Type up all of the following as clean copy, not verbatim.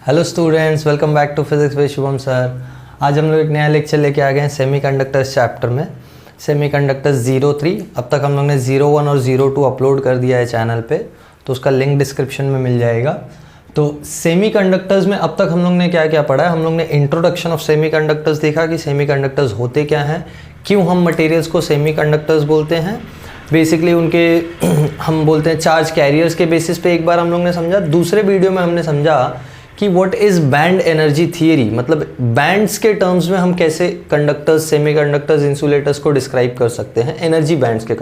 Hello students, welcome back to physics with Shubham sir. आज हम लोग एक नया लेक्चर लेके आ गए हैं सेमीकंडक्टर्स चैप्टर में, सेमीकंडक्टर्स 03। अब तक हम लोग ने 01 और 02 अपलोड कर दिया है चैनल पे, तो उसका लिंक डिस्क्रिप्शन में मिल जाएगा। तो सेमीकंडक्टर्स में अब तक हम लोग ने क्या क्या पढ़ा है। हम लोग ने इंट्रोडक्शन ऑफ सेमीकंडक्टर्स देखा कि सेमीकंडक्टर्स होते क्या हैं, क्यों हम मटेरियल्स को सेमीकंडक्टर्स बोलते हैं, बेसिकली उनके हम बोलते हैं चार्ज कैरियर्स के बेसिस पे एक बार हम लोग ने समझा। दूसरे वीडियो में हमने समझा कि what is band energy theory, मतलब बैंड्स के टर्म्स में हम कैसे कंडक्टर्स, सेमीकंडक्टर्स, इंसुलेटर्स को डिस्क्राइब कर सकते हैं एनर्जी बैंड्स के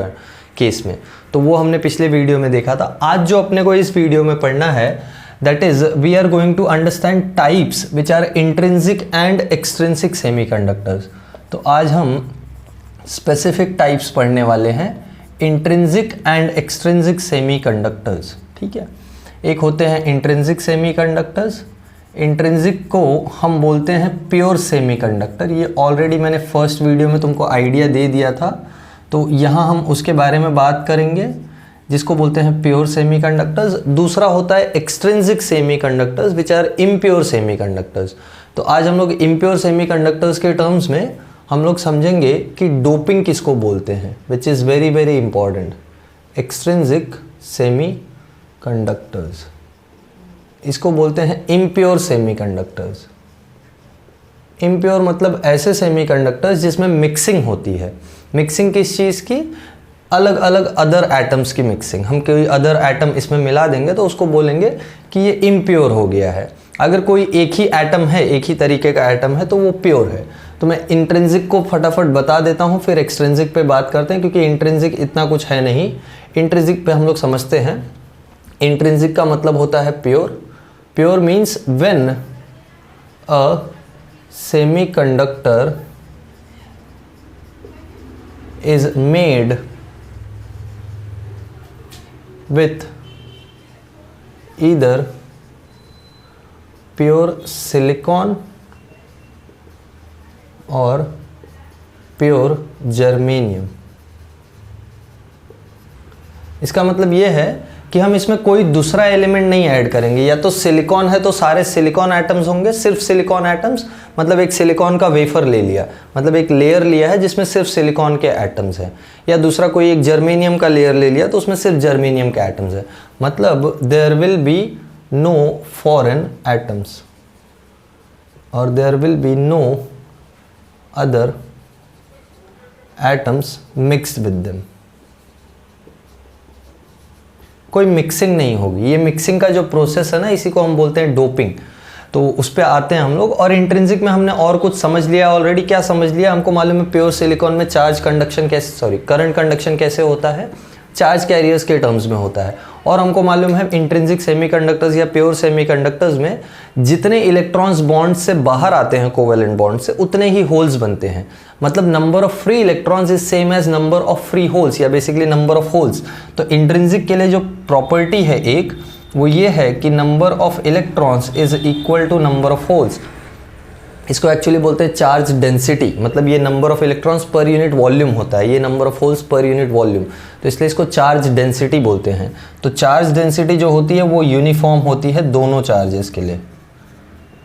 केस में। तो वो हमने पिछले वीडियो में देखा था। आज जो अपने को इस वीडियो में पढ़ना है, that is we are going to understand types which are intrinsic and extrinsic semiconductors. तो आज हम स्पेसिफिक टाइप्स पढ़ने वाले हैं, इंट्रिंसिक एंड एक्सट्रिंसिक सेमीकंडक्टर्स। ठीक है, एक होते हैं इंट्रिंसिक सेमीकंडक्टर्स। इंट्रिंसिक को हम बोलते हैं प्योर सेमीकंडक्टर। ये ऑलरेडी मैंने फर्स्ट वीडियो में तुमको आइडिया दे दिया था, तो यहाँ हम उसके बारे में बात करेंगे, जिसको बोलते हैं प्योर सेमीकंडक्टर्स। दूसरा होता है extrinsic semiconductors which are impure semiconductors. तो आज हम लोग इम्प्योर सेमीकंडक्टर्स के टर्म्स में हम लोग समझेंगे कि डोपिंग किसको बोलते हैं, which is very very important. Extrinsic semiconductors, इसको बोलते हैं इम्प्योर सेमीकंडक्टर्स। इम्प्योर मतलब ऐसे सेमीकंडक्टर्स जिसमें मिक्सिंग होती है। मिक्सिंग किस चीज़ की? अलग अलग अदर एटम्स की मिक्सिंग। हम कोई अदर एटम इसमें मिला देंगे तो उसको बोलेंगे कि ये इम्प्योर हो गया है। अगर कोई एक ही एटम है, एक ही तरीके का एटम है, तो वो प्योर है। तो मैं इंट्रिंसिक को फटाफट बता देता हूँ, फिर एक्सट्रिंसिक पे बात करते हैं, क्योंकि इंट्रिंसिक इतना कुछ है नहीं। इंट्रिंसिक पे हम लोग समझते हैं। इंट्रिंसिक का मतलब होता है pure. Pure means when a semiconductor is made with either pure silicon or pure germanium। इसका मतलब यह है कि हम इसमें कोई दूसरा एलिमेंट नहीं ऐड करेंगे। या तो सिलिकॉन है तो सारे सिलिकॉन एटम्स होंगे, सिर्फ सिलिकॉन एटम्स, मतलब एक सिलिकॉन का वेफर ले लिया, मतलब एक लेयर लिया है जिसमें सिर्फ सिलिकॉन के एटम्स हैं। या दूसरा कोई एक जर्मेनियम का लेयर ले लिया तो उसमें सिर्फ जर्मेनियम के एटम्स हैं। मतलब there will be no foreign atoms और there will be no other atoms mixed with them. कोई मिक्सिंग नहीं होगी। ये मिक्सिंग का जो प्रोसेस है ना, इसी को हम बोलते हैं डोपिंग। तो उस पे आते हैं हम लोग। और इंट्रिंसिक में हमने और कुछ समझ लिया ऑलरेडी। क्या समझ लिया? हमको मालूम है प्योर सिलिकॉन में चार्ज कंडक्शन कैसे, करंट कंडक्शन कैसे होता है, चार्ज कैरियर्स के टर्म्स में होता है। और हमको मालूम है इंट्रिंसिक सेमीकंडक्टर्स या प्योर सेमीकंडक्टर्स में जितने इलेक्ट्रॉन्स बॉन्ड से बाहर आते हैं कोवेलेंट बॉन्ड से, उतने ही होल्स बनते हैं। मतलब number of free electrons is same as number of free holes, या बेसिकली नंबर ऑफ होल्स। तो इंट्रिंसिक के लिए जो प्रॉपर्टी है एक, वो ये है कि number of electrons is equal to number of holes. इसको एक्चुअली बोलते हैं चार्ज डेंसिटी। मतलब ये नंबर ऑफ इलेक्ट्रॉन्स पर यूनिट वॉल्यूम होता है, ये नंबर ऑफ होल्स पर यूनिट वॉल्यूम, तो इसलिए इसको चार्ज डेंसिटी बोलते हैं। तो चार्ज डेंसिटी जो होती है वो यूनिफॉर्म होती है दोनों चार्जेस के लिए।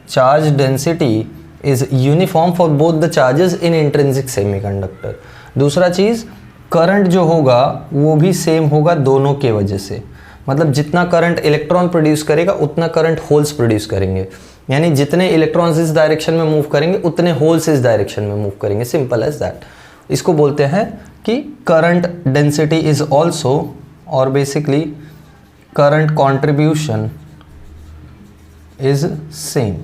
Charge density is uniform for both the charges in intrinsic semiconductor. दूसरा चीज़, करंट जो होगा वो भी सेम होगा दोनों के वजह से। मतलब जितना करंट इलेक्ट्रॉन प्रोड्यूस करेगा उतना करंट होल्स प्रोड्यूस करेंगे। यानी जितने इलेक्ट्रॉन्स इस डायरेक्शन में मूव करेंगे उतने होल्स इस डायरेक्शन में मूव करेंगे। Simple as that. इसको बोलते हैं कि करंट डेंसिटी इज ऑल्सो, और basically current contribution is same.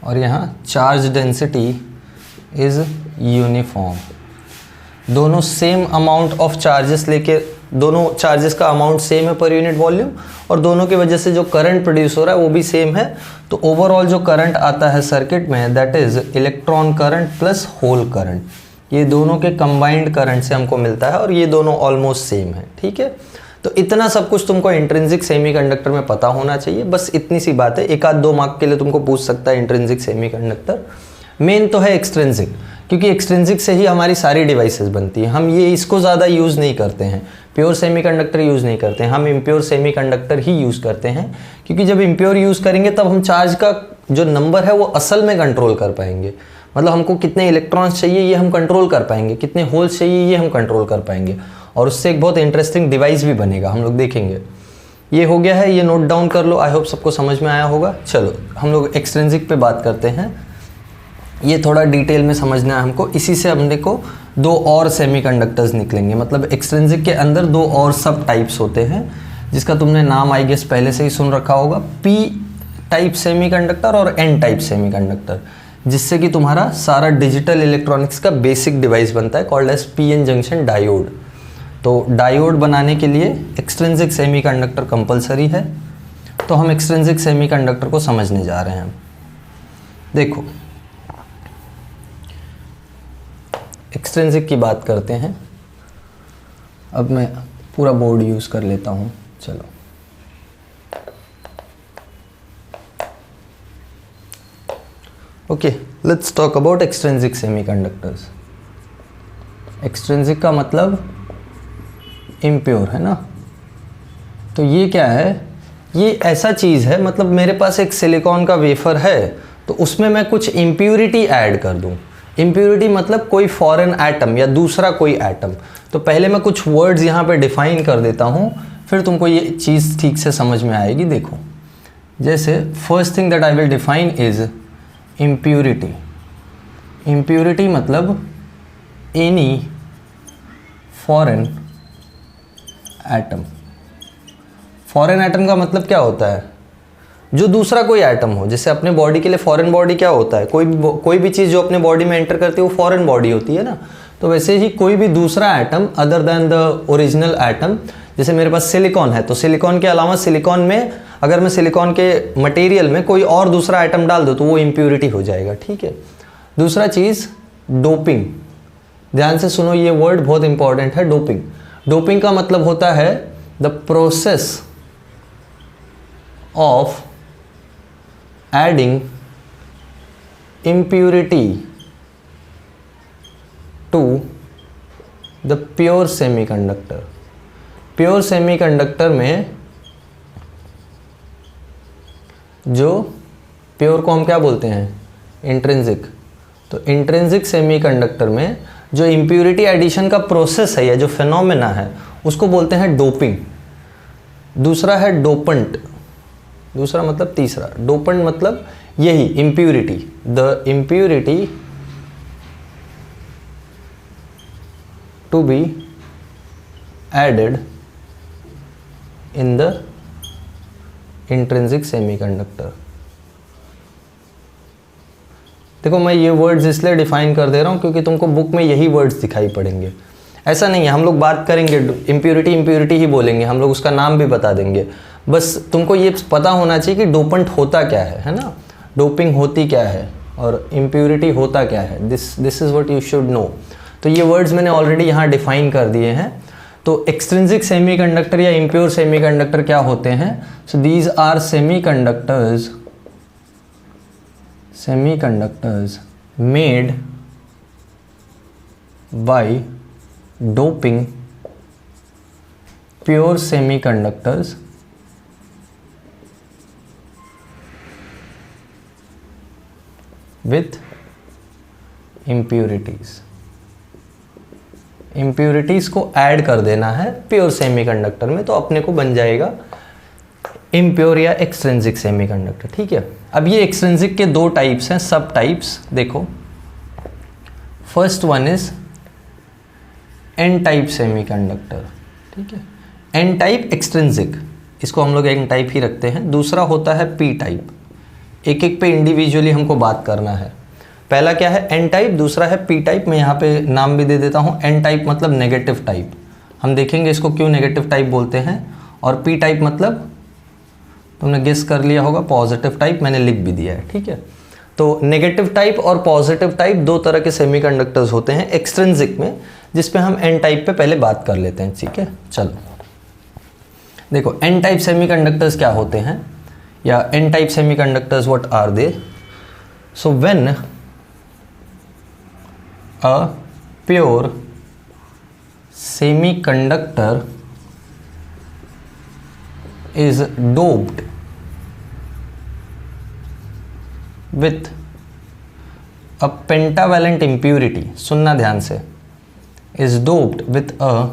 और यहाँ चार्ज डेंसिटी इज यूनिफॉर्म। दोनों सेम अमाउंट ऑफ चार्जेस लेके, दोनों चार्जेस का अमाउंट सेम है पर यूनिट वॉल्यूम, और दोनों की वजह से जो करंट प्रोड्यूस हो रहा है वो भी सेम है। तो ओवरऑल जो करंट आता है सर्किट में, that is electron current plus hole current. ये दोनों के कंबाइंड करंट से हमको मिलता है, और ये दोनों ऑलमोस्ट सेम है। ठीक है, तो इतना सब कुछ तुमको इंट्रिंसिक सेमीकंडक्टर में पता होना चाहिए। बस इतनी सी बात है। एक आध दो मार्क के लिए तुमको पूछ सकता है इंट्रिंसिक सेमीकंडक्टर। मेन तो है एक्सट्रिंसिक, क्योंकि एक्सट्रिंसिक से ही हमारी सारी डिवाइसेस बनती हैं। हम ये इसको ज़्यादा यूज़ नहीं करते हैं, प्योर सेमीकंडक्टर यूज़ नहीं करते हैं, हम इम्प्योर सेमीकंडक्टर ही यूज़ करते हैं, क्योंकि जब इम्प्योर यूज़ करेंगे तब हम चार्ज का जो नंबर है वो असल में कंट्रोल कर पाएंगे। मतलब हमको कितने इलेक्ट्रॉन्स चाहिए ये हम कंट्रोल कर पाएंगे, कितने होल्स चाहिए ये हम कंट्रोल कर पाएंगे, और उससे एक बहुत इंटरेस्टिंग डिवाइस भी बनेगा, हम लोग देखेंगे। ये हो गया है, ये नोट डाउन कर लो, आई होप सबको समझ में आया होगा। चलो हम लोग एक्सट्रिंसिक पे बात करते हैं। ये थोड़ा डिटेल में समझना है हमको, इसी से हमने को दो और सेमीकंडक्टर्स निकलेंगे। मतलब एक्सट्रिंसिक के अंदर दो और सब टाइप्स होते हैं, जिसका तुमने नाम आई गेस पहले से ही सुन रखा होगा, पी टाइप सेमीकंडक्टर और एन टाइप सेमीकंडक्टर, जिससे कि तुम्हारा सारा डिजिटल इलेक्ट्रॉनिक्स का बेसिक डिवाइस बनता है, called as P N junction diode. तो डायोड बनाने के लिए एक्सट्रिंसिक सेमीकंडक्टर कंपलसरी है। तो हम एक्सट्रिंसिक सेमीकंडक्टर को समझने जा रहे हैं। देखो एक्सट्रिंसिक की बात करते हैं। अब मैं पूरा बोर्ड यूज़ कर लेता हूँ। चलो okay, let's talk about extrinsic semiconductors. Extrinsic का मतलब इम्प्योर है ना। तो ये क्या है, ये ऐसा चीज़ है, मतलब मेरे पास एक सिलिकॉन का वेफर है तो उसमें मैं कुछ इम्प्यूरिटी ऐड कर दूँ। इम्प्यूरिटी मतलब कोई फॉरेन एटम या दूसरा कोई एटम। तो पहले मैं कुछ वर्ड्स यहाँ पे डिफाइन कर देता हूँ, फिर तुमको ये चीज़ ठीक से समझ में आएगी। देखो जैसे first thing that I will define is impurity. Impurity मतलब any foreign atom. Foreign atom का मतलब क्या होता है, जो दूसरा कोई एटम हो। जैसे अपने बॉडी के लिए फॉरेन बॉडी क्या होता है, कोई भी चीज़ जो अपने बॉडी में एंटर करती है वो फॉरेन बॉडी होती है ना। तो वैसे ही कोई भी दूसरा atom other than the original atom, जैसे मेरे पास सिलिकॉन है तो सिलिकॉन के अलावा सिलिकॉन में अगर मैं सिलिकॉन के मटेरियल में कोई और दूसरा आइटम डाल दूँ तो वो इम्प्यूरिटी हो जाएगा, ठीक है। दूसरा चीज़ डोपिंग। ध्यान से सुनो, ये वर्ड बहुत इंपॉर्टेंट है, डोपिंग। डोपिंग का मतलब होता है the process of adding impurity to the pure semiconductor। Pure semiconductor में जो प्योर को हम क्या बोलते हैं, इंट्रिंसिक। तो इंट्रिंसिक सेमीकंडक्टर में जो इम्प्यूरिटी एडिशन का प्रोसेस है या जो फिनोमेना है उसको बोलते हैं डोपिंग। दूसरा है डोपेंट। दूसरा मतलब तीसरा, डोपेंट मतलब यही impurity, the impurity to be added in the intrinsic semiconductor. देखो मैं ये वर्ड्स इसलिए डिफाइन कर दे रहा हूँ क्योंकि तुमको बुक में यही वर्ड्स दिखाई पड़ेंगे। ऐसा नहीं है हम लोग बात करेंगे इम्प्यूरिटी ही बोलेंगे, हम लोग उसका नाम भी बता देंगे। बस तुमको ये पता होना चाहिए कि डोपेंट होता क्या है ना, डोपिंग होती क्या है और इम्प्यूरिटी होता क्या है। This is what you should no. तो ये वर्ड्स मैंने ऑलरेडी यहाँ डिफाइन कर दिए हैं। तो एक्सट्रिंसिक सेमीकंडक्टर या इम्प्योर सेमीकंडक्टर क्या होते हैं, so these are semiconductors made by doping pure semiconductors with impurities. Impurities को ऐड कर देना है प्योर सेमीकंडक्टर में तो अपने को बन जाएगा इम्प्योर या एक्सट्रिंसिक सेमीकंडक्टर, ठीक है। अब ये एक्सट्रिंसिक के दो टाइप्स हैं, सब टाइप्स। देखो first one is an type semiconductor, ठीक है। एन टाइप एक्सट्रिंसिक, इसको हम लोग एन टाइप ही रखते हैं। दूसरा होता है पी टाइप। एक एक पे इंडिविजुअली हमको बात करना है। पहला क्या है, एन टाइप, दूसरा है पी टाइप। मैं यहाँ पे नाम भी दे देता हूँ। एन टाइप मतलब नेगेटिव टाइप, हम देखेंगे इसको क्यों नेगेटिव टाइप बोलते हैं। और पी टाइप मतलब तुमने गेस कर लिया होगा, पॉजिटिव टाइप, मैंने लिख भी दिया है, ठीक है। तो नेगेटिव टाइप और पॉजिटिव टाइप दो तरह के सेमीकंडक्टर्स होते हैं एक्सट्रिंसिक में, जिस पे हम एन टाइप पे पहले बात कर लेते हैं, ठीक है। चलो देखो एन टाइप सेमीकंडक्टर्स क्या होते हैं या N type semiconductors what are they. So when a pure semiconductor is doped with a pentavalent impurity, सुनना ध्यान से, is doped with a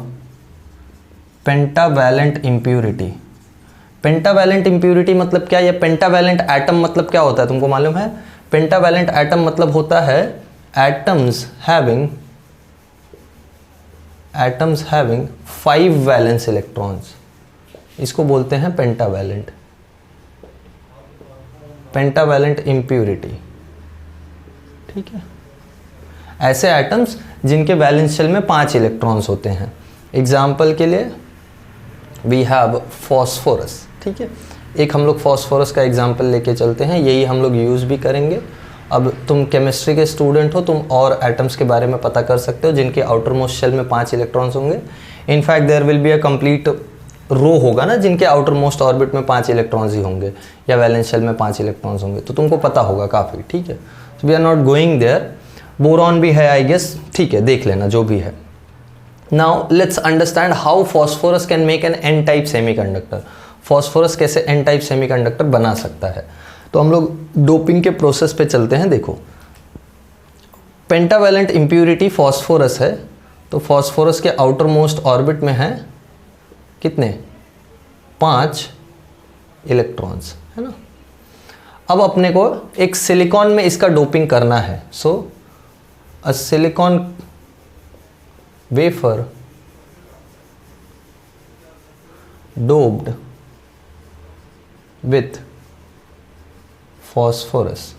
pentavalent impurity. Pentavalent impurity मतलब क्या? या पेंटावैलेंट एटम मतलब क्या होता है तुमको मालूम है? पेंटावैलेंट एटम मतलब होता है एटम्स हैविंग 5 वैलेंस इलेक्ट्रॉन्स, इसको बोलते हैं पेंटावैलेंट इम्प्यूरिटी। ठीक है, ऐसे एटम्स जिनके वैलेंस शेल में 5 इलेक्ट्रॉन्स होते हैं। एग्जाम्पल के लिए वी हैव फॉस्फोरस। ठीक है, एक हम लोग फॉस्फोरस का एग्जाम्पल लेके चलते हैं, यही हम लोग यूज़ भी करेंगे। अब तुम केमिस्ट्री के स्टूडेंट हो, तुम और एटम्स के बारे में पता कर सकते हो जिनके आउटर मोस्ट शेल में 5 इलेक्ट्रॉन्स होंगे। In fact there will be a complete row होगा ना जिनके आउटर मोस्ट ऑर्बिट में 5 इलेक्ट्रॉन्स ही होंगे या वैलेंस शेल में 5 इलेक्ट्रॉन्स होंगे, तो तुमको पता होगा काफ़ी। ठीक है, so we are not going there. Boron भी है आई गेस, ठीक है, देख लेना जो भी है। Now let's understand how phosphorus can make an N type semiconductor. Phosphorus कैसे एन टाइप सेमीकंडक्टर बना सकता है? तो हम लोग डोपिंग के प्रोसेस पे चलते हैं। देखो, पेंटावैलेंट इम्प्यूरिटी फॉस्फोरस है, तो फॉस्फोरस के आउटर मोस्ट ऑर्बिट में है कितने? 5 इलेक्ट्रॉन्स, है ना। अब अपने को एक सिलिकॉन में इसका डोपिंग करना है। So a silicon wafer doped with phosphorus.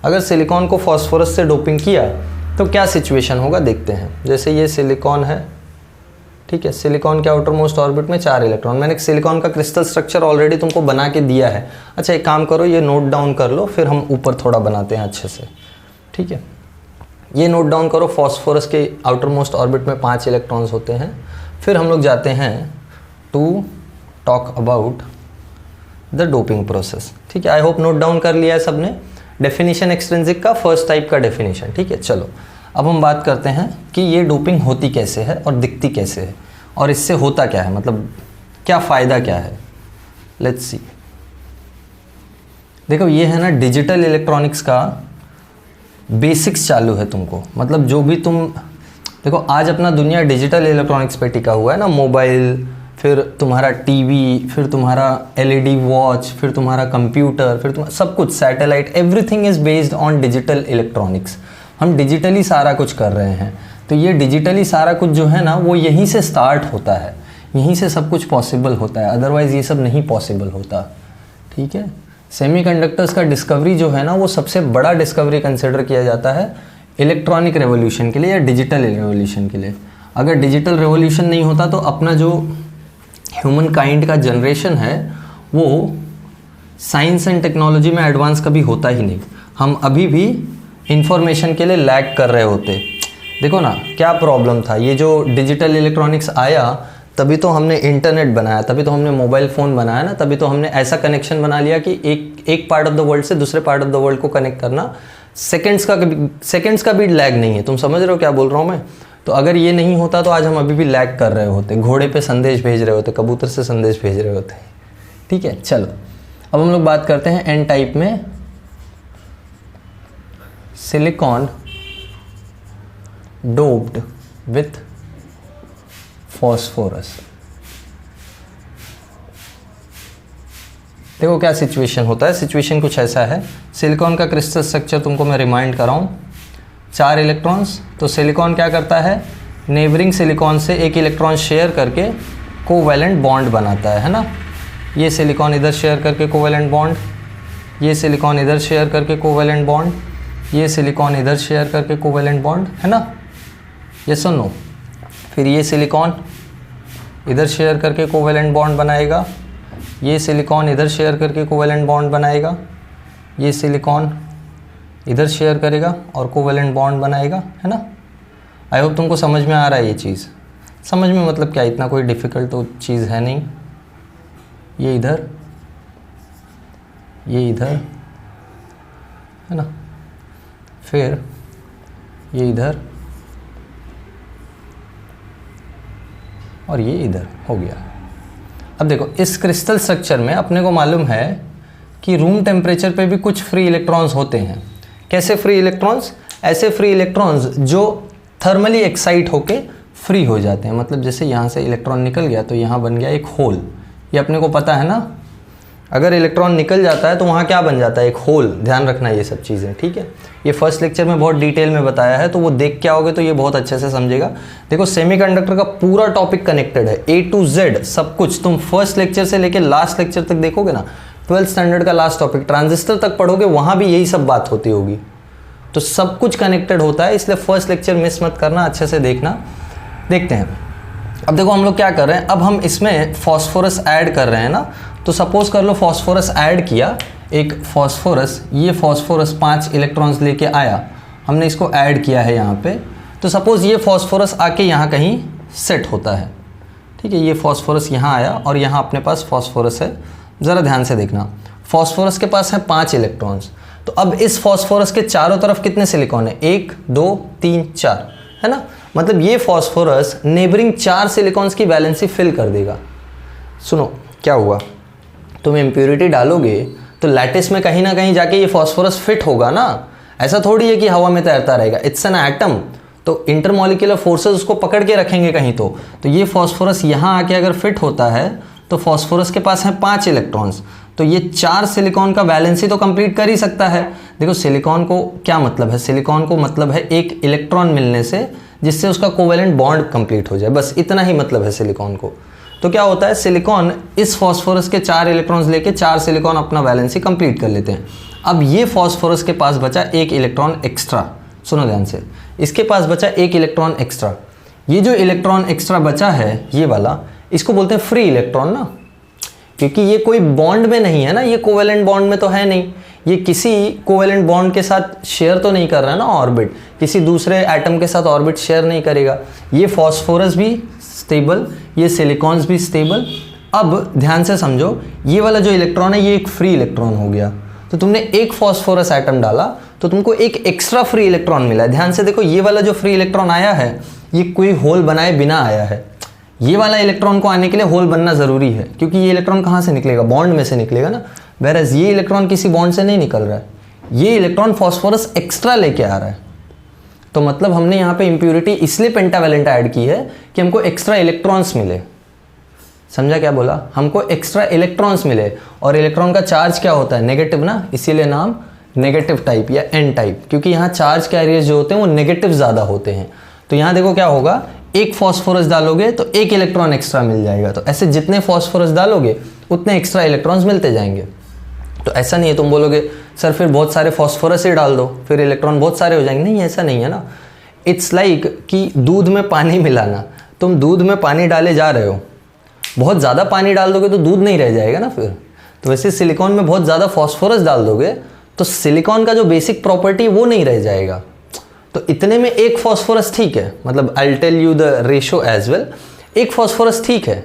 अगर सिलिकॉन को फॉस्फोरस से डोपिंग किया तो क्या सिचुएशन होगा देखते हैं। जैसे ये सिलिकॉन है, ठीक है, सिलिकॉन के आउटर मोस्ट ऑर्बिट में 4 इलेक्ट्रॉन। मैंने सिलिकॉन का क्रिस्टल स्ट्रक्चर ऑलरेडी तुमको बना के दिया है। अच्छा, एक काम करो, ये नोट डाउन कर लो, फिर हम ऊपर थोड़ा बनाते हैं अच्छे से। ठीक है, ये नोट डाउन करो, फॉस्फोरस के आउटर मोस्ट ऑर्बिट में 5 इलेक्ट्रॉन्स होते हैं। फिर हम लोग जाते हैं to talk about the doping process. ठीक है, आई होप नोट डाउन कर लिया है सबने। डेफिनेशन एक्सट्रिंसिक का फर्स्ट टाइप का डेफिनेशन। ठीक है, चलो अब हम बात करते हैं कि ये डोपिंग होती कैसे है और दिखती कैसे है और इससे होता क्या है, मतलब क्या फ़ायदा क्या है। Let's see. देखो, ये है ना डिजिटल इलेक्ट्रॉनिक्स का बेसिक्स चालू है तुमको। मतलब जो भी तुम देखो, आज अपना दुनिया डिजिटल इलेक्ट्रॉनिक्स पे टिका हुआ है ना। मोबाइल, फिर तुम्हारा टीवी, फिर तुम्हारा एलईडी वॉच, फिर तुम्हारा कंप्यूटर, फिर तुम्हारा सब कुछ, satellite, everything is based on digital electronics. हम डिजिटली सारा कुछ कर रहे हैं। तो ये डिजिटली सारा कुछ जो है ना, वो यहीं से स्टार्ट होता है, यहीं से सब कुछ पॉसिबल होता है। अदरवाइज़ ये सब नहीं पॉसिबल होता। ठीक है, सेमीकंडक्टर्स का डिस्कवरी जो है ना, वो सबसे बड़ा डिस्कवरी कंसिडर किया जाता है इलेक्ट्रॉनिक रेवोल्यूशन के लिए या डिजिटल रेवोल्यूशन के लिए। अगर डिजिटल रेवोल्यूशन नहीं होता तो अपना जो ह्यूमन काइंड का जनरेशन है वो साइंस एंड टेक्नोलॉजी में एडवांस कभी होता ही नहीं। हम अभी भी इंफॉर्मेशन के लिए लैग कर रहे होते। देखो ना क्या प्रॉब्लम था, ये जो डिजिटल इलेक्ट्रॉनिक्स आया तभी तो हमने इंटरनेट बनाया, तभी तो हमने मोबाइल फ़ोन बनाया ना, तभी तो हमने ऐसा कनेक्शन बना लिया कि एक पार्ट ऑफ द वर्ल्ड से दूसरे पार्ट ऑफ द वर्ल्ड को कनेक्ट करना सेकंड्स का भी लैग नहीं है। तुम समझ रहे हो क्या बोल रहा हूँ मैं? तो अगर ये नहीं होता तो आज हम अभी भी लैग कर रहे होते, घोड़े पे संदेश भेज रहे होते, कबूतर से संदेश भेज रहे होते। ठीक है, चलो अब हम लोग बात करते हैं एन टाइप में। Silicon doped with phosphorus. देखो क्या सिचुएशन होता है। सिचुएशन कुछ ऐसा है, सिलिकॉन का क्रिस्टल स्ट्रक्चर तुमको मैं रिमाइंड कराऊं, 4 इलेक्ट्रॉन्स। तो सिलिकॉन क्या करता है, नेबरिंग सिलिकॉन से एक इलेक्ट्रॉन शेयर करके कोवैलेंट बॉन्ड बनाता है ना। ये सिलिकॉन इधर शेयर करके कोवैलेंट बॉन्ड, ये सिलिकॉन इधर शेयर करके कोवैलेंट बॉन्ड, ये सिलिकॉन इधर शेयर करके कोवैलेंट बॉन्ड, है ना। ये सुनो, फिर ये सिलिकॉन इधर शेयर करके कोवैलेंट बॉन्ड बनाएगा, ये सिलिकॉन इधर शेयर करके कोवैलेंट बॉन्ड बनाएगा, ये सिलिकॉन इधर शेयर करेगा और कोवैलेंट बॉन्ड बनाएगा, है ना। आई होप तुमको समझ में आ रहा है ये चीज़। समझ में मतलब क्या, इतना कोई डिफ़िकल्ट तो चीज़ है नहीं। ये इधर, ये इधर, है ना, फिर ये इधर, और ये इधर हो गया। अब देखो इस क्रिस्टल स्ट्रक्चर में अपने को मालूम है कि रूम टेम्परेचर पे भी कुछ फ्री इलेक्ट्रॉन्स होते हैं। कैसे फ्री इलेक्ट्रॉन्स? ऐसे फ्री इलेक्ट्रॉन्स जो थर्मली एक्साइट होके फ्री हो जाते हैं। मतलब जैसे यहाँ से इलेक्ट्रॉन निकल गया तो यहाँ बन गया एक होल, ये अपने को पता है ना। अगर इलेक्ट्रॉन निकल जाता है तो वहाँ क्या बन जाता है? एक होल। ध्यान रखना ये सब चीज़ें, ठीक है। ये फर्स्ट लेक्चर में बहुत डिटेल में बताया है, तो वो देख के आओगे तो ये बहुत अच्छे से समझेगा। देखो सेमीकंडक्टर का पूरा टॉपिक कनेक्टेड है, A to Z सब कुछ। तुम फर्स्ट लेक्चर से लेके लास्ट लेक्चर तक देखोगे ना, 12th स्टैंडर्ड का लास्ट टॉपिक ट्रांजिस्टर तक पढ़ोगे, वहाँ भी यही सब बात होती होगी। तो सब कुछ कनेक्टेड होता है, इसलिए फर्स्ट लेक्चर मिस मत करना, अच्छे से देखना। देखते हैं अब देखो हम लोग क्या कर रहे हैं। अब हम इसमें फॉस्फोरस ऐड कर रहे हैं ना, तो सपोज कर लो फॉस्फोरस ऐड किया, एक फॉस्फोरस, ये फॉस्फोरस 5 इलेक्ट्रॉन्स लेके आया, हमने इसको ऐड किया है यहाँ पे। तो सपोज ये फॉस्फोरस आके यहाँ कहीं सेट होता है, ठीक है। ये फॉस्फोरस यहाँ आया और यहाँ अपने पास फॉस्फोरस है। ज़रा ध्यान से देखना, फॉस्फोरस के पास है 5 इलेक्ट्रॉन्स। तो अब इस फॉस्फोरस के चारों तरफ कितने सिलिकॉन है? 1 2 3 4, है ना। मतलब ये फॉस्फोरस नेबरिंग 4 सिलिकॉन्स की वैलेंसी फिल कर देगा। सुनो क्या हुआ, तुम इम्प्योरिटी डालोगे तो लैटिस में कहीं ना कहीं जाके ये फॉस्फोरस फिट होगा ना। ऐसा थोड़ी है कि हवा में तैरता रहेगा, इट्स एन एटम। तो इंटरमॉलिक्यूलर फोर्सेस उसको पकड़ के रखेंगे कहीं। तो ये फॉस्फोरस यहाँ आके अगर फिट होता है तो फॉस्फोरस के पास है 5 इलेक्ट्रॉन्स, तो ये 4 सिलिकॉन का वैलेंसी तो कंप्लीट कर ही सकता है। देखो सिलिकॉन को क्या मतलब है? सिलिकॉन को मतलब है एक इलेक्ट्रॉन मिलने से जिससे उसका कोवेलेंट बॉन्ड कंप्लीट हो जाए, बस इतना ही मतलब है सिलिकॉन को। तो क्या होता है, सिलिकॉन इस फॉस्फोरस के 4 इलेक्ट्रॉन्स लेके 4 सिलिकॉन अपना वैलेंसी कंप्लीट कर लेते हैं। अब ये फॉस्फोरस के पास बचा एक इलेक्ट्रॉन एक्स्ट्रा। सुनो ध्यान से, इसके पास बचा एक इलेक्ट्रॉन एक्स्ट्रा। ये जो इलेक्ट्रॉन एक्स्ट्रा बचा है ये वाला, इसको बोलते हैं फ्री इलेक्ट्रॉन ना, क्योंकि ये कोई बॉन्ड में नहीं है ना, ये कोवेलेंट बॉन्ड में तो है नहीं, ये किसी कोवेलेंट बॉन्ड के साथ शेयर तो नहीं कर रहा है ना ऑर्बिट, किसी दूसरे एटम के साथ ऑर्बिट शेयर नहीं करेगा। ये फॉस्फोरस भी स्टेबल, ये सिलिकॉन्स भी स्टेबल। अब ध्यान से समझो, ये वाला जो इलेक्ट्रॉन है ये एक फ्री इलेक्ट्रॉन हो गया। तो तुमने एक फॉस्फोरस एटम डाला तो तुमको एक एक्स्ट्रा फ्री इलेक्ट्रॉन मिला है। ध्यान से देखो, ये वाला जो फ्री इलेक्ट्रॉन आया है ये कोई होल बनाए बिना आया है। ये वाला इलेक्ट्रॉन को आने के लिए होल बनना जरूरी है, क्योंकि ये इलेक्ट्रॉन कहाँ से निकलेगा? बॉन्ड में से निकलेगा ना। वेरएज़ ये इलेक्ट्रॉन किसी बॉन्ड से नहीं निकल रहा है, ये इलेक्ट्रॉन फॉस्फोरस एक्स्ट्रा लेके आ रहा है। तो मतलब हमने यहाँ पे इम्प्यूरिटी इसलिए पेंटावेलेंट ऐड की है कि हमको एक्स्ट्रा इलेक्ट्रॉन्स मिले। समझा क्या बोला? हमको एक्स्ट्रा इलेक्ट्रॉन्स मिले, और इलेक्ट्रॉन का चार्ज क्या होता है? नेगेटिव ना, इसीलिए नाम नेगेटिव टाइप या एन टाइप, क्योंकि यहाँ चार्ज कैरियर्स जो होते हैं वो नेगेटिव ज़्यादा होते हैं। तो यहाँ देखो क्या होगा, एक फॉस्फोरस डालोगे तो एक इलेक्ट्रॉन एक्स्ट्रा मिल जाएगा। तो ऐसे जितने फॉस्फोरस डालोगे उतने एक्स्ट्रा इलेक्ट्रॉन्स मिलते जाएंगे। तो ऐसा नहीं है तुम बोलोगे सर फिर बहुत सारे फॉस्फोरस ही डाल दो फिर इलेक्ट्रॉन बहुत सारे हो जाएंगे। नहीं, ऐसा नहीं है ना। इट्स लाइक कि दूध में पानी मिलाना। तुम दूध में पानी डाले जा रहे हो, बहुत ज़्यादा पानी डाल दोगे तो दूध नहीं रह जाएगा ना फिर। तो वैसे सिलिकॉन में बहुत ज़्यादा फॉस्फोरस डाल दोगे तो सिलिकॉन का जो बेसिक प्रॉपर्टी वो नहीं रह जाएगा। तो इतने में एक फॉस्फोरस ठीक है, मतलब I will tell you the ratio as well. एक फॉस्फोरस ठीक है,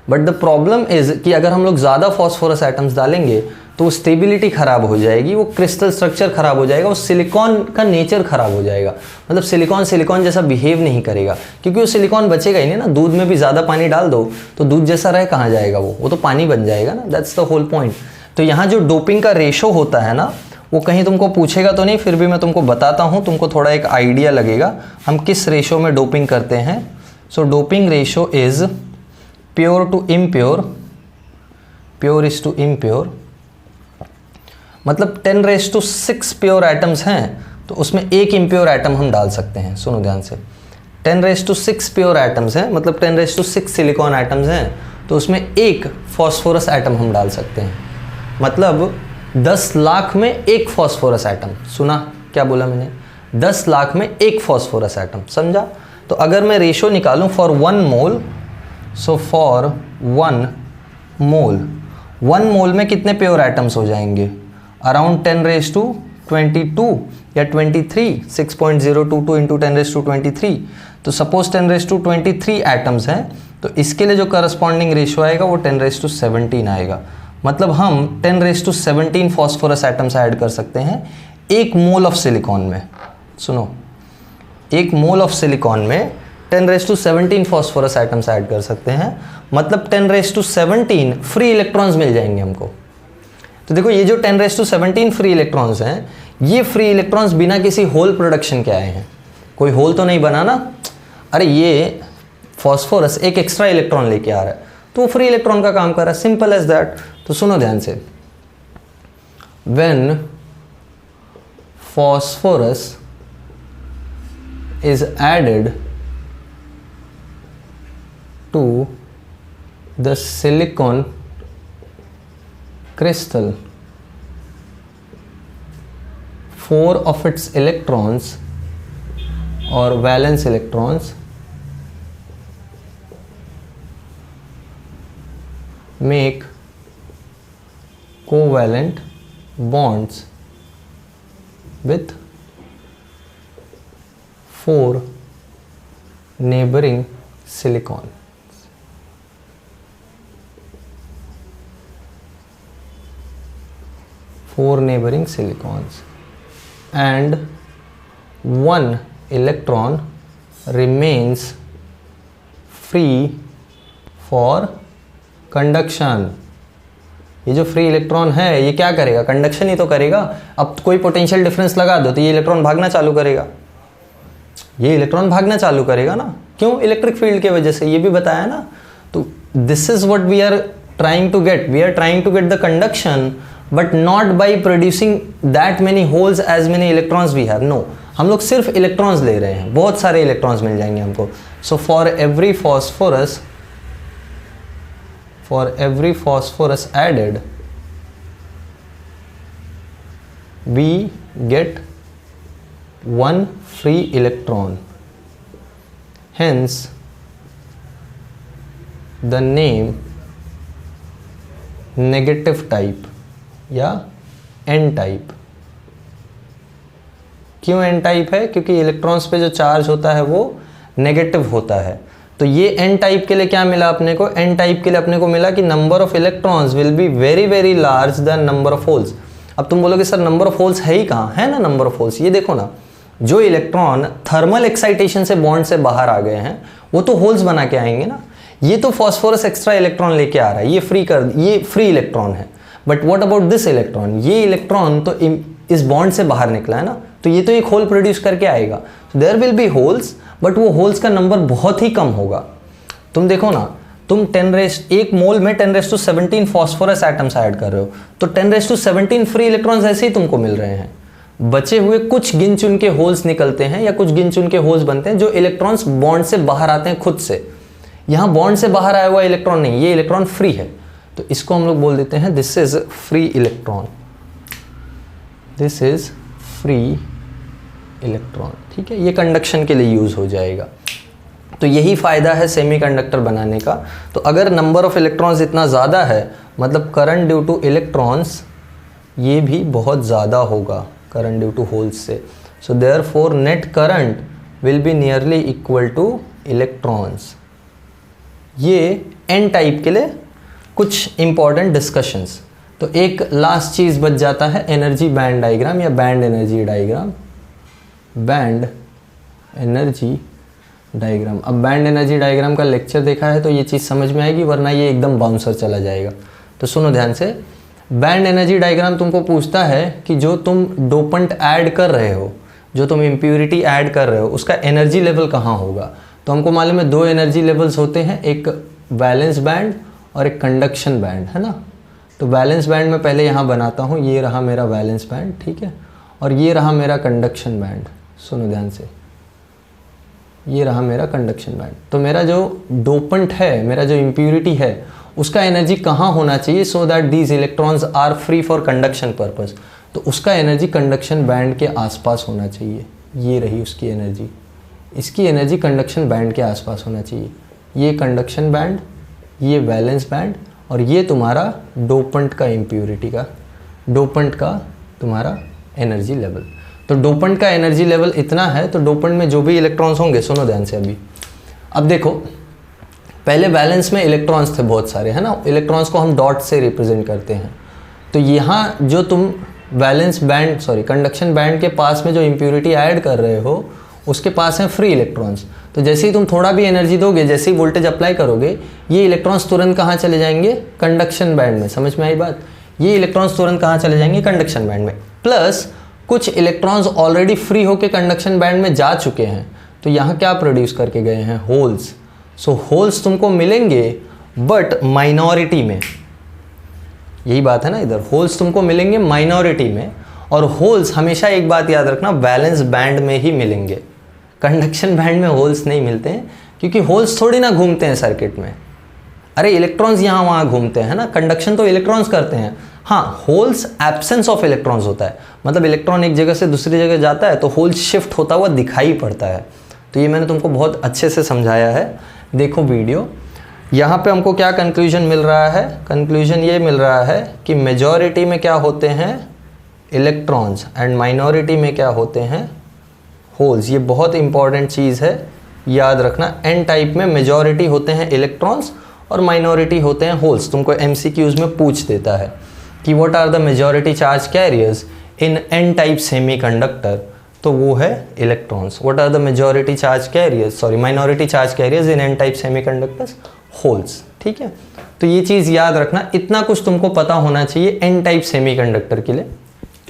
बट द प्रॉब्लम इज कि अगर हम लोग ज़्यादा फॉस्फोरस एटम्स डालेंगे तो वो स्टेबिलिटी ख़राब हो जाएगी, वो क्रिस्टल स्ट्रक्चर ख़राब हो जाएगा, वो सिलिकॉन का नेचर ख़राब हो जाएगा। मतलब सिलिकॉन जैसा बिहेव नहीं करेगा, क्योंकि वो सिलिकॉन बचेगा ही नहीं ना। दूध में भी ज़्यादा पानी डाल दो तो दूध जैसा रह कहाँ जाएगा, वो तो पानी बन जाएगा ना। That's the whole point. तो यहाँ जो डोपिंग का रेशो होता है ना, वो कहीं तुमको पूछेगा तो नहीं, फिर भी मैं तुमको बताता हूँ, तुमको थोड़ा एक आइडिया लगेगा हम किस रेशो में डोपिंग करते हैं। So doping ratio is pure to impure, pure is to impure. मतलब 10⁶ प्योर एटम्स हैं तो उसमें एक इम्प्योर एटम हम डाल सकते हैं। सुनो ध्यान से, 10⁶ प्योर एटम्स हैं, मतलब 10⁶ सिलिकॉन एटम्स हैं, तो उसमें एक फॉस्फोरस एटम हम डाल सकते हैं। मतलब 10 लाख में एक फॉस्फोरस एटम। सुना क्या बोला मैंने? 10 लाख में एक फॉस्फोरस एटम, समझा? तो अगर मैं रेशो निकालूं फॉर 1 मोल, सो फॉर 1 मोल में कितने प्योर एटम्स हो जाएंगे? अराउंड 10⁻22 या 23, 6.022 इंटू 10⁻23। तो सपोज 10⁻23 एटम्स हैं, तो इसके लिए जो करस्पॉन्डिंग रेशो आएगा वो 10⁻17 आएगा। मतलब हम 10⁻17 फॉस्फोरस एटम्स ऐड कर सकते हैं 1 मोल ऑफ सिलिकॉन में। सुनो, 1 मोल ऑफ सिलिकॉन में 10^17 फॉस्फोरस एटम्स ऐड कर सकते हैं, मतलब 10^17 फ्री इलेक्ट्रॉन्स मिल जाएंगे हमको। तो देखो ये जो 10^17 फ्री इलेक्ट्रॉन्स हैं, ये फ्री इलेक्ट्रॉन्स बिना किसी होल प्रोडक्शन के आए हैं। कोई होल तो नहीं बना ना, अरे ये फॉस्फोरस एक एक्स्ट्रा इलेक्ट्रॉन लेके आ रहा है, तो वो फ्री इलेक्ट्रॉन का काम कर रहा है, सिंपल एज दैट। तो सुनो ध्यान से, when phosphorus is added to the silicon crystal, 4 of its electrons or valence electrons make covalent bonds with 4 neighboring silicon. Four neighboring silicons, and 1 electron remains free for conduction. ये जो free electron है ये क्या करेगा? Conduction ही तो करेगा। अब कोई पोटेंशियल डिफरेंस लगा दो तो ये इलेक्ट्रॉन भागना चालू करेगा, ये इलेक्ट्रॉन भागना चालू करेगा ना, क्यों? इलेक्ट्रिक फील्ड की वजह से, ये भी बताया ना। तो this is what we are trying to get, we are trying to get the conduction but not by producing that many holes as many electrons we have. No, हम लोग सिर्फ इलेक्ट्रॉन्स ले रहे हैं, बहुत सारे इलेक्ट्रॉन्स मिल जाएंगे हमको। So for every phosphorus added we get 1 free electron, hence the name negative type या n type। क्यों n type है? क्योंकि इलेक्ट्रॉन्स पे जो चार्ज होता है वो नेगेटिव होता है। तो ये n टाइप के लिए क्या मिला अपने को? n टाइप के लिए अपने को मिला कि number of electrons will be very very large than number of holes. अब तुम बोलोगे सर नंबर ऑफ होल्स है ही कहाँ? है ना नंबर ऑफ होल्स, ये देखो ना, जो इलेक्ट्रॉन थर्मल एक्साइटेशन से बॉन्ड से बाहर आ गए हैं वो तो होल्स बना के आएंगे ना। ये तो फॉस्फोरस एक्स्ट्रा इलेक्ट्रॉन लेके आ रहा है, ये फ्री इलेक्ट्रॉन है। But what about this electron? ये इलेक्ट्रॉन तो इस बॉन्ड से बाहर निकला है ना, तो ये तो एक होल प्रोड्यूस करके आएगा। There will be holes, but वो होल्स का नंबर बहुत ही कम होगा। तुम देखो ना, तुम 1 मोल में 10^17 फॉस्फोरस एटम्स ऐड कर रहे हो, तो 10^17 फ्री इलेक्ट्रॉन्स ऐसे ही तुमको मिल रहे हैं। बचे हुए कुछ गिन चुन के होल्स निकलते हैं या कुछ गिन चुन के होल्स बनते हैं जो इलेक्ट्रॉन्स बॉन्ड से बाहर आते हैं खुद से। यहाँ बॉन्ड से बाहर आया हुआ इलेक्ट्रॉन नहीं, ये इलेक्ट्रॉन फ्री है, तो इसको हम लोग बोल देते हैं this is free electron, this is free electron. ठीक है, ये कंडक्शन के लिए यूज हो जाएगा। तो यही फ़ायदा है सेमीकंडक्टर बनाने का। तो अगर नंबर ऑफ इलेक्ट्रॉन्स इतना ज़्यादा है, मतलब करंट ड्यू टू इलेक्ट्रॉन्स ये भी बहुत ज़्यादा होगा करंट ड्यू टू होल्स से। So therefore net current will be nearly equal two electrons. ये एन टाइप के लिए कुछ इंपॉर्टेंट डिस्कशंस। तो एक लास्ट चीज़ बच जाता है एनर्जी बैंड डायग्राम या band energy diagram. Band energy diagram, अब बैंड एनर्जी डायग्राम का लेक्चर देखा है तो ये चीज़ समझ में आएगी, वरना ये एकदम बाउंसर चला जाएगा। तो सुनो ध्यान से, बैंड एनर्जी डायग्राम तुमको पूछता है कि जो तुम डोपेंट ऐड कर रहे हो, जो तुम इम्प्यूरिटी ऐड कर रहे हो, उसका एनर्जी लेवल कहाँ होगा। तो हमको मालूम है 2 एनर्जी लेवल्स होते हैं, एक वैलेंस बैंड और एक कंडक्शन बैंड, है ना। तो वैलेंस बैंड में पहले यहाँ बनाता हूँ, ये रहा मेरा वैलेंस बैंड, ठीक है, और ये रहा मेरा कंडक्शन बैंड। सुनो ध्यान से, ये रहा मेरा कंडक्शन बैंड। तो मेरा जो डोपेंट है, मेरा जो इम्प्यूरिटी है, उसका एनर्जी कहाँ होना चाहिए so that these electrons are free for conduction purpose. तो उसका एनर्जी कंडक्शन बैंड के आसपास होना चाहिए। ये रही उसकी एनर्जी, इसकी एनर्जी कंडक्शन बैंड के आसपास होना चाहिए। ये कंडक्शन बैंड, ये वैलेंस बैंड, और ये तुम्हारा डोपेंट का इम्प्यूरिटी का, डोपेंट का तुम्हारा एनर्जी लेवल। तो डोपेंट का एनर्जी लेवल इतना है, तो डोपेंट में जो भी इलेक्ट्रॉन्स होंगे, सुनो ध्यान से अभी, अब देखो, पहले वैलेंस में इलेक्ट्रॉन्स थे बहुत सारे, है ना, इलेक्ट्रॉन्स को हम डॉट से रिप्रेजेंट करते हैं। तो यहाँ जो तुम वैलेंस बैंड, कंडक्शन बैंड के पास में जो इम्प्यूरिटी ऐड कर रहे हो, उसके पास हैं फ्री इलेक्ट्रॉन्स। तो जैसे ही तुम थोड़ा भी एनर्जी दोगे, जैसे ही वोल्टेज अप्लाई करोगे, ये इलेक्ट्रॉन्स तुरंत कहाँ चले जाएंगे? कंडक्शन बैंड में। समझ में आई बात? ये इलेक्ट्रॉन्स तुरंत कहाँ चले जाएंगे? कंडक्शन बैंड में। प्लस कुछ इलेक्ट्रॉन्स ऑलरेडी फ्री होकर कंडक्शन बैंड में जा चुके हैं, तो यहाँ क्या प्रोड्यूस करके गए हैं? होल्स। सो होल्स तुमको मिलेंगे बट माइनॉरिटी में। यही बात है ना, इधर होल्स तुमको मिलेंगे माइनॉरिटी में, और होल्स हमेशा एक बात याद रखना, वैलेंस बैंड में ही मिलेंगे। कंडक्शन बैंड में होल्स नहीं मिलते हैं, क्योंकि होल्स थोड़ी ना घूमते हैं सर्किट में। अरे इलेक्ट्रॉन्स यहाँ वहाँ घूमते हैं ना, कंडक्शन तो इलेक्ट्रॉन्स करते हैं। हाँ, होल्स एब्सेंस ऑफ इलेक्ट्रॉन्स होता है, मतलब इलेक्ट्रॉन एक जगह से दूसरी जगह जाता है तो होल शिफ्ट होता हुआ दिखाई पड़ता है। तो ये मैंने तुमको बहुत अच्छे से समझाया है, देखो वीडियो। यहाँ पे हमको क्या कंक्लूजन मिल रहा है? कंक्लूजन ये मिल रहा है कि मेजॉरिटी में क्या होते हैं? इलेक्ट्रॉन्स, एंड माइनॉरिटी में क्या होते हैं? होल्स। ये बहुत इंपॉर्टेंट चीज़ है, याद रखना। एन टाइप में मेजॉरिटी होते हैं इलेक्ट्रॉन्स और माइनॉरिटी होते हैं होल्स। तुमको एमसीक्यूज में पूछ देता है कि what are the majority charge carriers in N type semiconductor, तो वो है electrons. What are the majority charge carriers, sorry minority charge carriers in N type semiconductors? Holes. ठीक है, तो ये चीज़ याद रखना, इतना कुछ तुमको पता होना चाहिए एन टाइप सेमीकंडक्टर के लिए।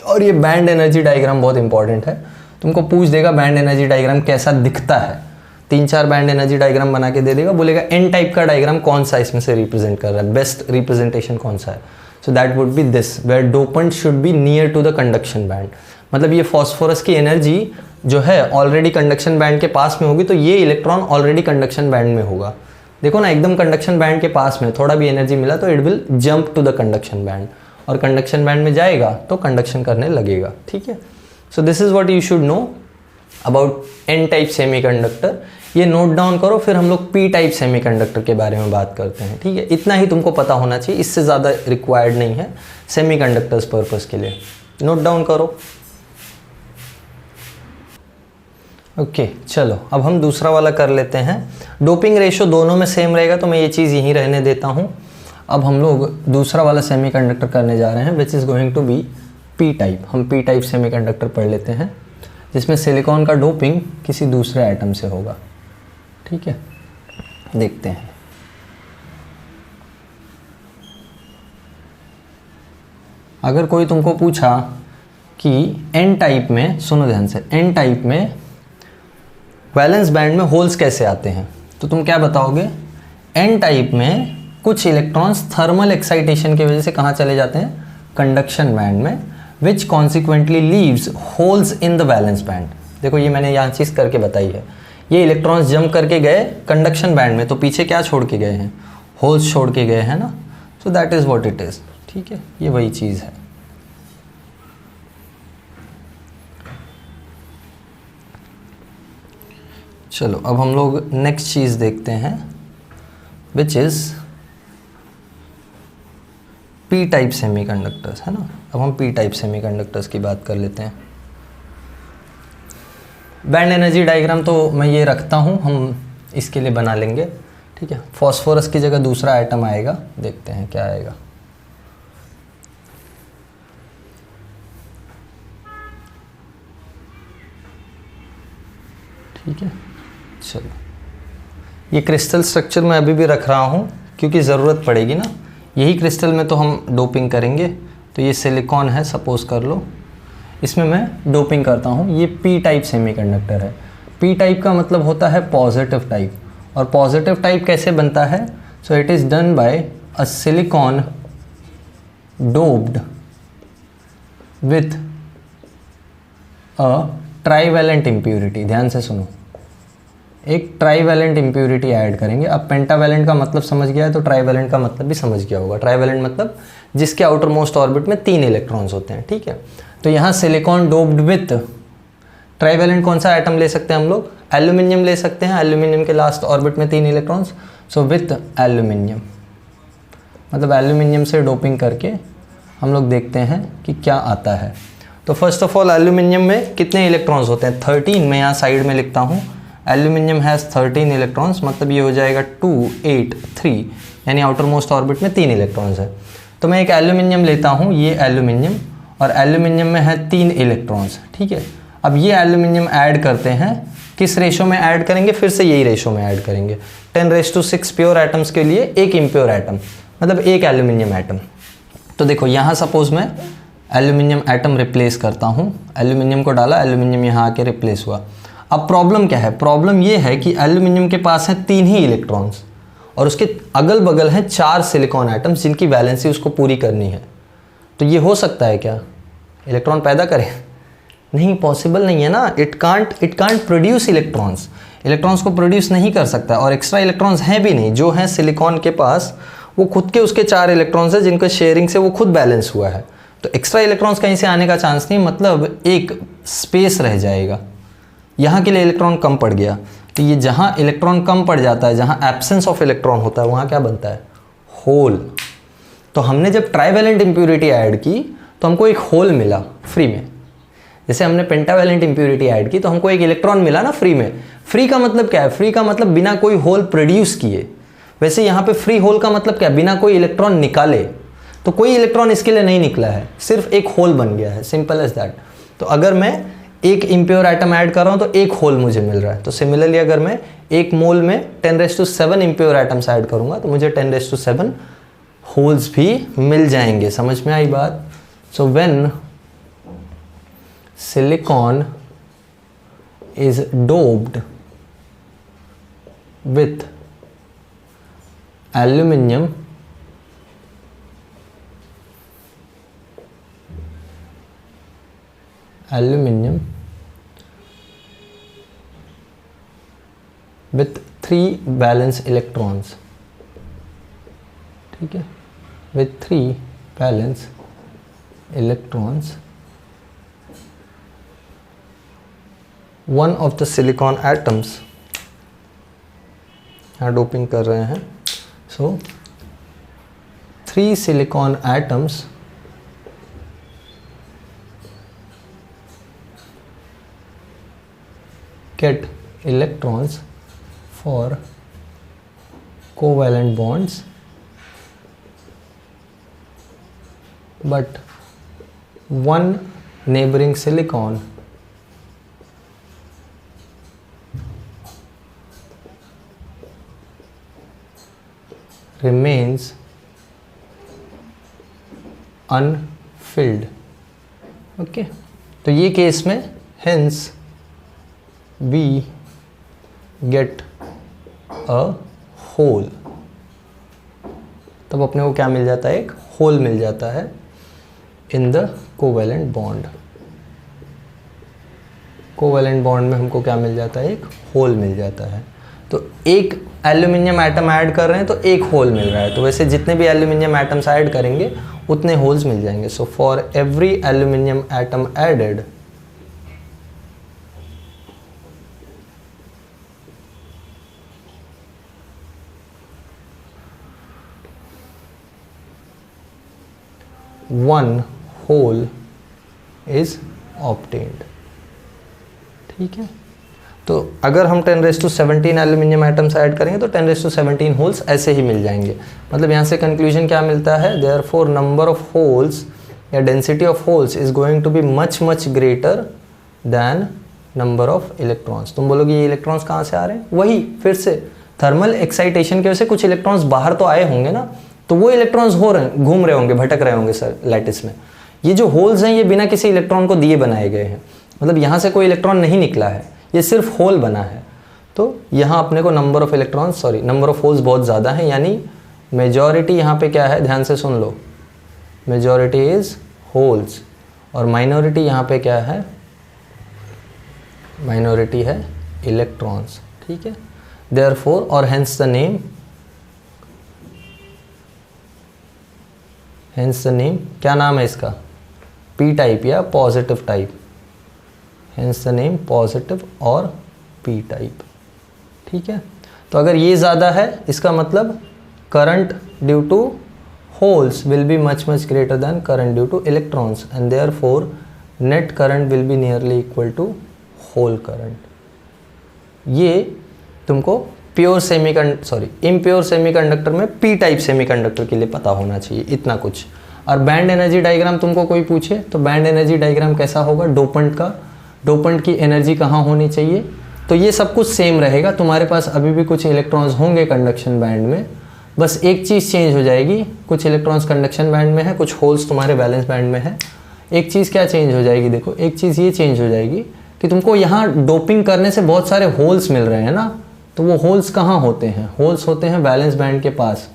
और ये बैंड एनर्जी डायग्राम बहुत इंपॉर्टेंट है, तुमको पूछ देगा बैंड एनर्जी डायग्राम कैसा दिखता है, 3-4 बैंड एनर्जी डायग्राम बना के दे देगा, बोलेगा एन टाइप का डायग्राम कौन सा इसमें से रिप्रेजेंट कर रहा है, बेस्ट रिप्रेजेंटेशन कौन सा है। So that would be this, where dopant should be near to the conduction band. मतलब ये फॉस्फोरस की एनर्जी जो है ऑलरेडी कंडक्शन बैंड के पास में होगी, तो ये इलेक्ट्रॉन ऑलरेडी कंडक्शन बैंड में होगा। देखो ना, एकदम कंडक्शन बैंड के पास में थोड़ा भी एनर्जी मिला तो it will jump to the conduction band, और कंडक्शन बैंड में जाएगा तो कंडक्शन करने लगेगा। ठीक है, so this is what you should know about N type semiconductor. ये नोट डाउन करो, फिर हम लोग पी टाइप सेमीकंडक्टर के बारे में बात करते हैं। ठीक है, इतना ही तुमको पता होना चाहिए, इससे ज़्यादा रिक्वायर्ड नहीं है सेमीकंडक्टर्स पर्पस के लिए। नोट डाउन करो। ओके, चलो अब हम दूसरा वाला कर लेते हैं। डोपिंग रेशो दोनों में सेम रहेगा, तो मैं ये चीज़ यहीं रहने देता हूँ। अब हम लोग दूसरा वाला सेमीकंडक्टर करने जा रहे हैं, which is going to be P type. हम पी टाइप सेमीकंडक्टर पढ़ लेते हैं, जिसमें सिलिकॉन का डोपिंग किसी दूसरे आइटम से होगा। ठीक है, देखते हैं। अगर कोई तुमको पूछा कि एन टाइप में, सुनो ध्यान से, एन टाइप में वैलेंस बैंड में होल्स कैसे आते हैं, तो तुम क्या बताओगे? एन टाइप में कुछ इलेक्ट्रॉन्स थर्मल एक्साइटेशन की वजह से कहाँ चले जाते हैं? कंडक्शन बैंड में, which consequently leaves holes in the valence band. देखो ये मैंने यहाँ चीज़ करके बताई है, ये इलेक्ट्रॉन्स जंप करके गए कंडक्शन बैंड में, तो पीछे क्या छोड़ के गए हैं? होल्स छोड़ के गए हैं ना। So that is what it is. ठीक है, ये वही चीज़ है। चलो अब हम लोग नेक्स्ट चीज़ देखते हैं, which is P type semiconductors, है ना। अब हम पी टाइप सेमीकंडक्टर्स की बात कर लेते हैं। बैंड एनर्जी डायग्राम तो मैं ये रखता हूँ, हम इसके लिए बना लेंगे। ठीक है, फॉस्फोरस की जगह दूसरा आइटम आएगा, देखते हैं क्या आएगा। ठीक है, चलो ये क्रिस्टल स्ट्रक्चर मैं अभी भी रख रहा हूँ क्योंकि ज़रूरत पड़ेगी ना। यही क्रिस्टल में तो हम डोपिंग करेंगे। तो ये सिलिकॉन है, सपोज कर लो, इसमें मैं डोपिंग करता हूँ। ये पी टाइप सेमीकंडक्टर है। पी टाइप का मतलब होता है पॉजिटिव टाइप, और पॉजिटिव टाइप कैसे बनता है? So it is done by a silicon doped with a trivalent impurity. ध्यान से सुनो, एक ट्राईवैलेंट इम्प्यूरिटी ऐड करेंगे। अब पेंटावैलेंट का मतलब समझ गया है तो ट्राईवैलेंट का मतलब भी समझ गया होगा। ट्राईवैलेंट मतलब जिसके आउटर मोस्ट ऑर्बिट में 3 इलेक्ट्रॉन्स होते हैं। ठीक है, तो यहाँ सिलिकॉन डोप्ड विथ ट्राईवैलेंट कौन सा आइटम ले सकते हैं हम लोग? एल्यूमिनियम ले सकते हैं। एल्यूमिनियम के लास्ट ऑर्बिट में 3 इलेक्ट्रॉन्स, सो विथ एल्यूमिनियम, मतलब एल्यूमिनियम से डोपिंग करके हम लोग देखते हैं कि क्या आता है। तो फर्स्ट ऑफ ऑल एल्यूमिनियम में कितने इलेक्ट्रॉन्स होते हैं? 13। मैं यहाँ साइड में लिखता हूँ, एल्यूमिनियम हैज़ 13 इलेक्ट्रॉन्स, मतलब ये हो जाएगा 2, 8, 3, यानी आउटर मोस्ट ऑर्बिट में 3 इलेक्ट्रॉन्स है। तो मैं एक एल्यूमिनियम लेता हूँ, ये एल्यूमिनियम, और एल्यूमिनियम में है 3 इलेक्ट्रॉन्स। ठीक है, अब ये एल्यूमिनियम ऐड करते हैं किस रेशो में ऐड करेंगे, फिर से यही रेशो में ऐड करेंगे। 10⁶ प्योर एटम्स के लिए एक इम्प्योर एटम, मतलब एक एल्यूमिनियम एटम। तो देखो यहाँ सपोज मैं एल्यूमिनियम एटम रिप्लेस करता हूँ, एल्यूमिनियम को डाला, एल्यूमिनियम यहाँ आके रिप्लेस हुआ। अब प्रॉब्लम क्या है, प्रॉब्लम ये है कि एल्यूमिनियम के पास हैं 3 ही इलेक्ट्रॉन्स और उसके अगल बगल हैं 4 सिलिकॉन एटम्स जिनकी वैलेंसी उसको पूरी करनी है। तो ये हो सकता है क्या इलेक्ट्रॉन पैदा करे? नहीं, पॉसिबल नहीं है ना। It can't produce electrons, electrons को प्रोड्यूस नहीं कर सकता। और एक्स्ट्रा इलेक्ट्रॉन्स हैं भी नहीं, जो हैं सिलिकॉन के पास वो खुद के उसके 4 इलेक्ट्रॉन्स हैं जिनके शेयरिंग से वो खुद बैलेंस हुआ है। तो एक्स्ट्रा इलेक्ट्रॉन्स कहीं से आने का चांस नहीं, मतलब एक स्पेस रह जाएगा। यहाँ के लिए इलेक्ट्रॉन कम पड़ गया, तो ये जहाँ इलेक्ट्रॉन कम पड़ जाता है, जहाँ एब्सेंस ऑफ इलेक्ट्रॉन होता है, वहाँ क्या बनता है? होल। तो हमने जब ट्राइवैलेंट इम्प्यूरिटी ऐड की तो हमको एक होल मिला फ्री में। जैसे हमने पेंटावैलेंट इम्प्यूरिटी ऐड की तो हमको एक इलेक्ट्रॉन मिला ना फ्री में। फ्री का मतलब क्या है? फ्री का मतलब बिना कोई होल प्रोड्यूस किए। वैसे यहाँ पे फ्री होल का मतलब क्या है? बिना कोई इलेक्ट्रॉन निकाले। तो कोई इलेक्ट्रॉन इसके लिए नहीं निकला है, सिर्फ एक होल बन गया है, सिंपल एज दैट। तो अगर मैं एक इम्प्योर एटम ऐड कर रहा हूँ तो एक होल मुझे मिल रहा है। तो सिमिलरली अगर मैं एक मोल में 10⁷ इम्प्योर एटम्स ऐड करूँगा तो मुझे 10⁷ होल्स भी मिल जाएंगे। समझ में आई बात? So when silicon is doped with aluminium with 3 valence electrons, ठीक है, with 3 valence electrons, one of the silicon atoms, यहाँ डोपिंग कर रहे हैं, so 3 silicon atoms get electrons for covalent bonds, but one neighboring silicon remains unfilled. Okay, तो ये case में hence we get a hole। तब अपने को क्या मिल जाता है? एक होल मिल जाता है in the covalent bond. Covalent bond में हमको क्या मिल जाता है? एक होल मिल जाता है। तो एक एल्यूमिनियम एटम ऐड कर रहे हैं तो एक होल मिल रहा है। तो वैसे जितने भी एल्यूमिनियम एटम्स ऐड करेंगे उतने होल्स मिल जाएंगे। So for every aluminium atom added, one hole is obtained. ठीक है, तो अगर हम 10⁻17 एल्यूमिनियम एटम्स ऐड करेंगे तो 10⁻17 होल्स ऐसे ही मिल जाएंगे। मतलब यहाँ से कंक्लूजन क्या मिलता है? देयरफॉर नंबर ऑफ होल्स या density of holes is going to be much greater than number of electrons. तुम बोलोगे ये इलेक्ट्रॉन्स कहाँ से आ रहे हैं? वही फिर से थर्मल एक्साइटेशन की वजह से कुछ इलेक्ट्रॉन्स बाहर तो आए होंगे ना, तो वो इलेक्ट्रॉन्स हो रहे हैं, घूम रहे होंगे, भटक रहे होंगे सर लैटिस में। ये जो होल्स हैं ये बिना किसी इलेक्ट्रॉन को दिए बनाए गए हैं, मतलब यहाँ से कोई इलेक्ट्रॉन नहीं निकला है, ये सिर्फ होल बना है। तो यहाँ अपने को number of electrons number of holes बहुत ज़्यादा है, यानी मेजॉरिटी यहाँ पे क्या है? ध्यान से सुन लो, मेजॉरिटी इज होल्स और माइनॉरिटी यहाँ पे क्या है? माइनॉरिटी है इलेक्ट्रॉन्स। ठीक है, देयरफॉर और hence the name, hence the name, क्या नाम है इसका? पी टाइप या positive type, hence the name positive और पी टाइप। ठीक है, तो अगर ये ज़्यादा है इसका मतलब current due to holes will be much greater than current due to electrons and therefore net current will be nearly equal to hole current. ये तुमको इम्प्योर सेमीकंडक्टर में पी टाइप सेमीकंडक्टर के लिए पता होना चाहिए, इतना कुछ। और बैंड एनर्जी डायग्राम तुमको कोई पूछे तो बैंड एनर्जी डायग्राम कैसा होगा? डोपेंट का, डोपेंट की एनर्जी कहाँ होनी चाहिए? तो ये सब कुछ सेम रहेगा, तुम्हारे पास अभी भी कुछ इलेक्ट्रॉन्स होंगे कंडक्शन बैंड में, बस एक चीज़ चेंज हो जाएगी, कुछ इलेक्ट्रॉन्स कंडक्शन बैंड में है, कुछ होल्स तुम्हारे वैलेंस बैंड में है। एक चीज़ क्या चेंज हो जाएगी, देखो एक चीज़ ये चेंज हो जाएगी कि तुमको यहाँ डोपिंग करने से बहुत सारे होल्स मिल रहे हैं ना, तो वो होल्स कहाँ होते हैं, होल्स होते हैं वैलेंस बैंड के पास।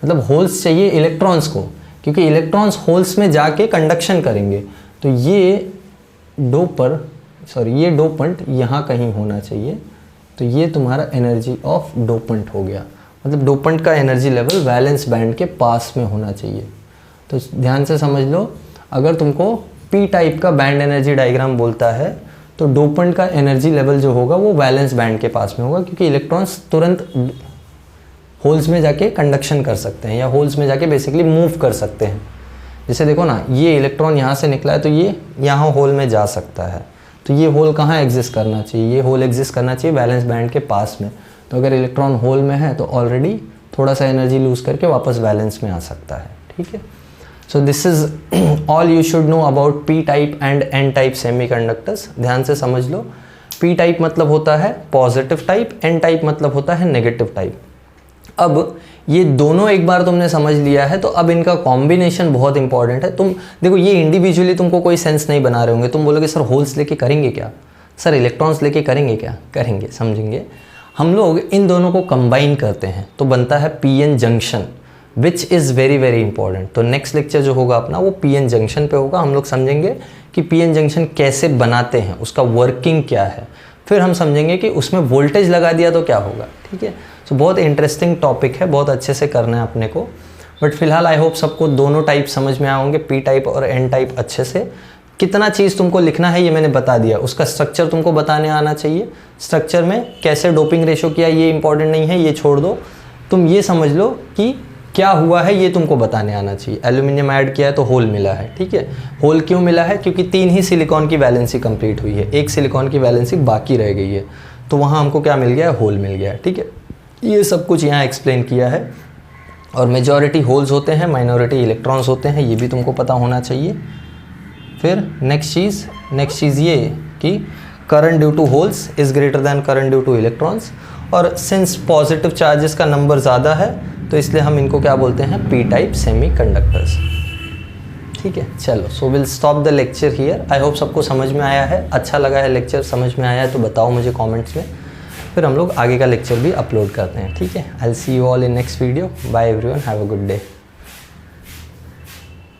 मतलब होल्स चाहिए इलेक्ट्रॉन्स को, क्योंकि इलेक्ट्रॉन्स होल्स में जाके कंडक्शन करेंगे, तो ये ये डोपेंट यहाँ कहीं होना चाहिए, तो ये तुम्हारा एनर्जी ऑफ डोपेंट हो गया। मतलब डोपेंट का एनर्जी लेवल वैलेंस बैंड के पास में होना चाहिए। तो ध्यान से समझ लो, अगर तुमको पी टाइप का बैंड एनर्जी डायग्राम बोलता है तो डोपेंट का एनर्जी लेवल जो होगा वो वैलेंस बैंड के पास में होगा, क्योंकि इलेक्ट्रॉन्स तुरंत होल्स में जाके कंडक्शन कर सकते हैं या होल्स में जाके बेसिकली मूव कर सकते हैं। जैसे देखो ना, ये इलेक्ट्रॉन यहाँ से निकला है तो ये यहाँ होल में जा सकता है, तो ये होल कहाँ एग्जिस्ट करना चाहिए, ये होल एग्जिस्ट करना चाहिए वैलेंस बैंड के पास में। तो अगर इलेक्ट्रॉन होल में है तो ऑलरेडी थोड़ा सा एनर्जी लूज करके वापस वैलेंस में आ सकता है। ठीक है, so this is all you should know about P type and N type semiconductors. ध्यान से समझ लो, पी टाइप मतलब होता है पॉजिटिव टाइप, एन टाइप मतलब होता है नेगेटिव टाइप। अब ये दोनों एक बार तुमने समझ लिया है तो अब इनका कॉम्बिनेशन बहुत इंपॉर्टेंट है। तुम देखो, ये इंडिविजुअली तुमको कोई सेंस नहीं बना रहे होंगे, तुम बोलोगे सर होल्स लेके करेंगे क्या, सर इलेक्ट्रॉन्स लेके करेंगे क्या, करेंगे, समझेंगे। हम लोग इन दोनों को कंबाइन करते हैं तो बनता है P N junction, which is very very important. तो नेक्स्ट लेक्चर जो होगा अपना वो पी एन जंक्शन पे होगा। हम लोग समझेंगे कि पी एन जंक्शन कैसे बनाते हैं, उसका वर्किंग क्या है, फिर हम समझेंगे कि उसमें वोल्टेज लगा दिया तो क्या होगा। ठीक है, तो बहुत इंटरेस्टिंग टॉपिक है, बहुत अच्छे से करना है अपने को। बट फिलहाल आई होप सबको दोनों टाइप समझ में आए होंगे, पी टाइप और एन टाइप अच्छे से। कितना चीज़ तुमको लिखना है ये मैंने बता दिया, उसका स्ट्रक्चर तुमको बताने आना चाहिए। स्ट्रक्चर में कैसे डोपिंग रेशो किया ये इंपॉर्टेंट नहीं है, ये छोड़ दो। तुम ये समझ लो कि क्या हुआ है ये तुमको बताने आना चाहिए। एल्यूमिनियम ऐड किया है तो होल मिला है। ठीक है, होल क्यों मिला है, क्योंकि 3 ही सिलिकॉन की वैलेंसी कंप्लीट हुई है, 1 सिलिकॉन की वैलेंसी बाकी रह गई है, तो वहाँ हमको क्या मिल गया है, होल मिल गया है। ठीक है, ये सब कुछ यहाँ एक्सप्लेन किया है। और मेजॉरिटी होल्स होते हैं, माइनॉरिटी इलेक्ट्रॉन्स होते हैं, ये भी तुमको पता होना चाहिए। फिर नेक्स्ट चीज़ ये कि current due to holes is greater than current due to electrons, और सिंस पॉजिटिव चार्जेस का नंबर ज़्यादा है तो इसलिए हम इनको क्या बोलते हैं, पी टाइप सेमी कंडक्टर्स। ठीक है, चलो, so will stop the lecture here. I hope सबको समझ में आया है, अच्छा लगा है लेक्चर, समझ में आया है तो बताओ मुझे कमेंट्स में, फिर हम लोग आगे का लेक्चर भी अपलोड करते हैं। ठीक है, I will see you all in next video. Bye everyone, have a good day.